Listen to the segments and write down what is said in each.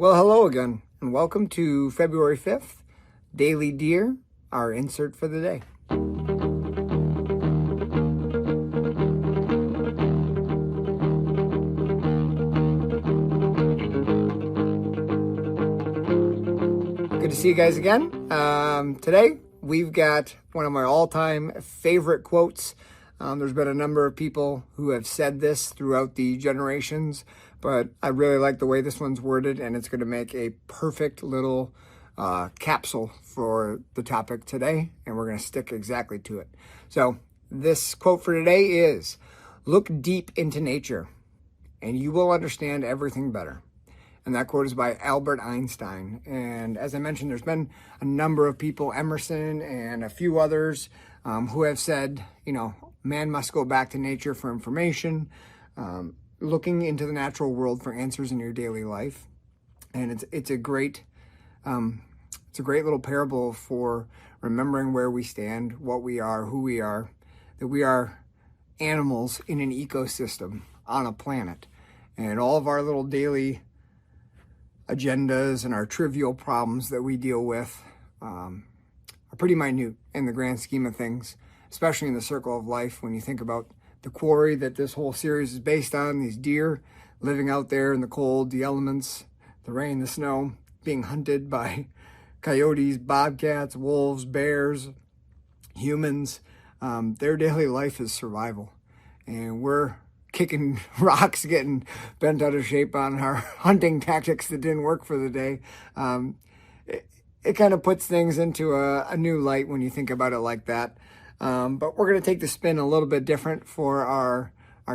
Well, hello again, and welcome to February 5th, Daily Deer, our insert for the day. Good to see you guys again. Today, we've got one of my all-time favorite quotes. There's been a number of people who have said this throughout the generations, but I really like the way this one's worded, and it's going to make a perfect little capsule for the topic today, and we're going to stick exactly to it. So this quote for today is, "Look deep into nature, and you will understand everything better." And that quote is by Albert Einstein. And as I mentioned, there's been a number of people, Emerson and a few others, who have said, man must go back to nature for information, looking into the natural world for answers in your daily life. And it's a great little parable for remembering where we stand, what we are, who we are, that we are animals in an ecosystem on a planet. And all of our little daily agendas and our trivial problems that we deal with are pretty minute in the grand scheme of things, especially in the circle of life. When you think about the quarry that this whole series is based on, these deer living out there in the cold, the elements, the rain, the snow, being hunted by coyotes, bobcats, wolves, bears, humans. Their daily life is survival. And we're kicking rocks, getting bent out of shape on our hunting tactics that didn't work for the day. It kind of puts things into a new light when you think about it like that. But we're going to take the spin a little bit different for our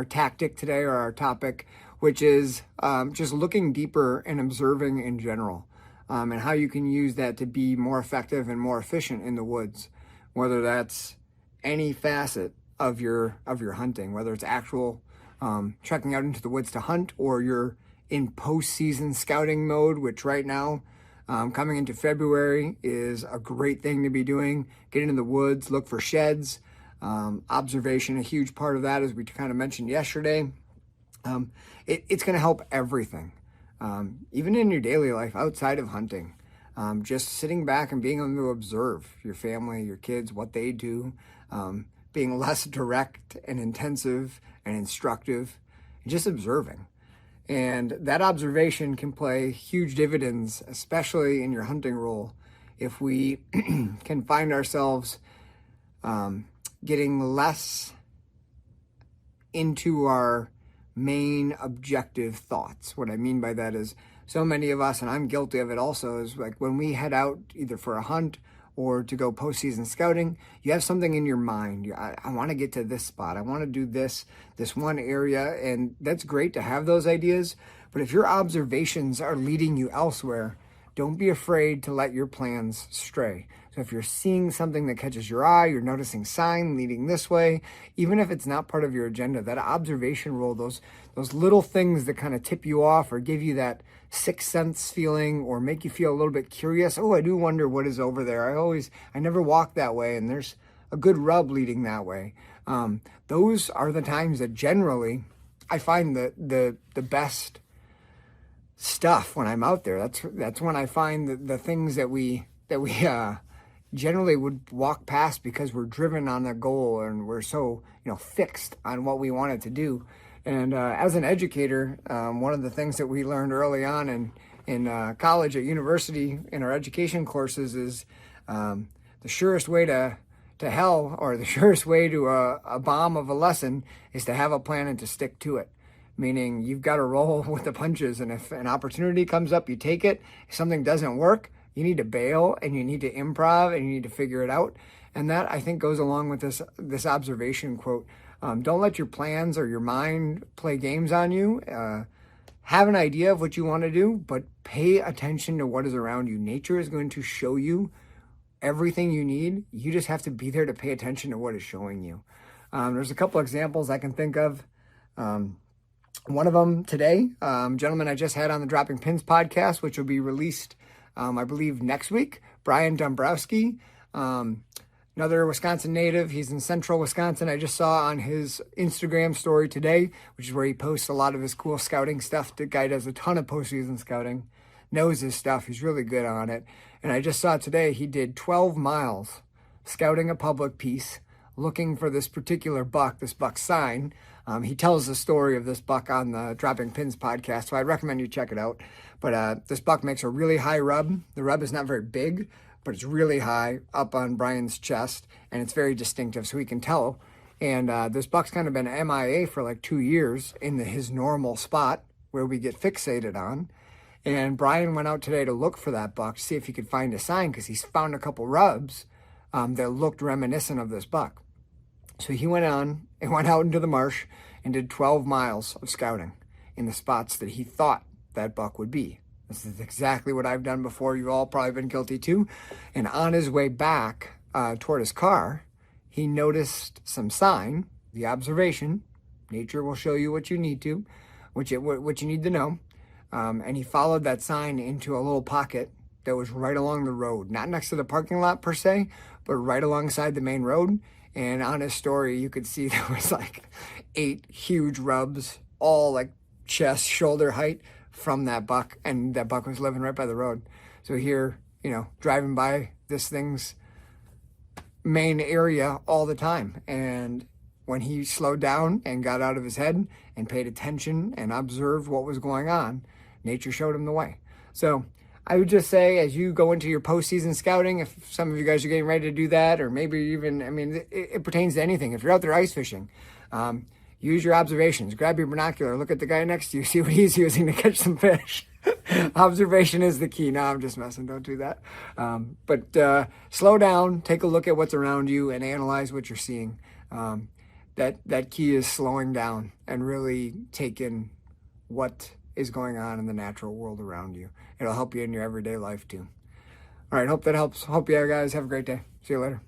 tactic today, or our topic, which is just looking deeper and observing in general, and how you can use that to be more effective and more efficient in the woods, whether that's any facet of your hunting, whether it's actual trekking out into the woods to hunt, or you're in post-season scouting mode, which right now, coming into February, is a great thing to be doing. Get into the woods, look for sheds, observation, a huge part of that, as we kind of mentioned yesterday. It's going to help everything, even in your daily life outside of hunting. Just sitting back and being able to observe your family, your kids, what they do, being less direct and intensive and instructive, and just observing. And that observation can play huge dividends, especially in your hunting role, if we can find ourselves getting less into our main objective thoughts. What I mean by that is, so many of us, and I'm guilty of it also, is like when we head out either for a hunt or to go postseason scouting, you have something in your mind. I want to get to this spot. I want to do this one area. And that's great to have those ideas. But if your observations are leading you elsewhere, don't be afraid to let your plans stray. So if you're seeing something that catches your eye, you're noticing sign leading this way, even if it's not part of your agenda, that observation role, those little things that kind of tip you off or give you that sixth sense feeling or make you feel a little bit curious. Oh, I do wonder what is over there. I never walk that way, and there's a good rub leading that way. Those are the times that generally I find the best stuff when I'm out there. That's when I find the things that we generally would walk past because we're driven on a goal and we're so fixed on what we wanted to do. And as an educator, one of the things that we learned early on in college, at university, in our education courses is the surest way to hell, or the surest way to a bomb of a lesson, is to have a plan and to stick to it. Meaning you've got to roll with the punches, and if an opportunity comes up, you take it. If something doesn't work, you need to bail, and you need to improv, and you need to figure it out. And that, I think, goes along with this observation quote. Don't let your plans or your mind play games on you. Have an idea of what you want to do, but pay attention to what is around you. Nature is going to show you everything you need. You just have to be there to pay attention to what is showing you. There's a couple examples I can think of. One of them today, gentleman I just had on the Dropping Pins podcast, which will be released, I believe, next week, Brian Dombrowski. Another Wisconsin native. He's in central Wisconsin. I just saw on his Instagram story today, which is where he posts a lot of his cool scouting stuff. The guy does a ton of postseason scouting. knows his stuff. He's really good on it. And I just saw today he did 12 miles scouting a public piece, looking for this particular buck, this buck sign. He tells the story of this buck on the Dropping Pins podcast, so I'd recommend you check it out. But this buck makes a really high rub. The rub is not very big, but it's really high up on Brian's chest, and it's very distinctive, so he can tell. And this buck's kind of been MIA for like 2 years in his normal spot where we get fixated on. And Brian went out today to look for that buck, to see if he could find a sign, because he's found a couple rubs that looked reminiscent of this buck. So he went out into the marsh and did 12 miles of scouting in the spots that he thought that buck would be. This is exactly what I've done before. You've all probably been guilty too. And on his way back toward his car, he noticed some sign, the observation. Nature will show you what you need to, what you need to know. And he followed that sign into a little pocket that was right along the road, not next to the parking lot per se, but right alongside the main road. And on his story, you could see there was like 8 huge rubs, all like chest, shoulder height from that buck. And that buck was living right by the road. So here, driving by this thing's main area all the time. And when he slowed down and got out of his head and paid attention and observed what was going on, nature showed him the way. So I would just say, as you go into your postseason scouting, if some of you guys are getting ready to do that, or maybe even, it pertains to anything. If you're out there ice fishing, use your observations. Grab your binocular, look at the guy next to you, see what he's using to catch some fish. Observation is the key. No, I'm just messing. Don't do that. But slow down, take a look at what's around you, and analyze what you're seeing. That key is slowing down and really take in what is going on in the natural world around you. It'll help you in your everyday life too. All right, hope that helps. Hope you guys have a great day. See you later.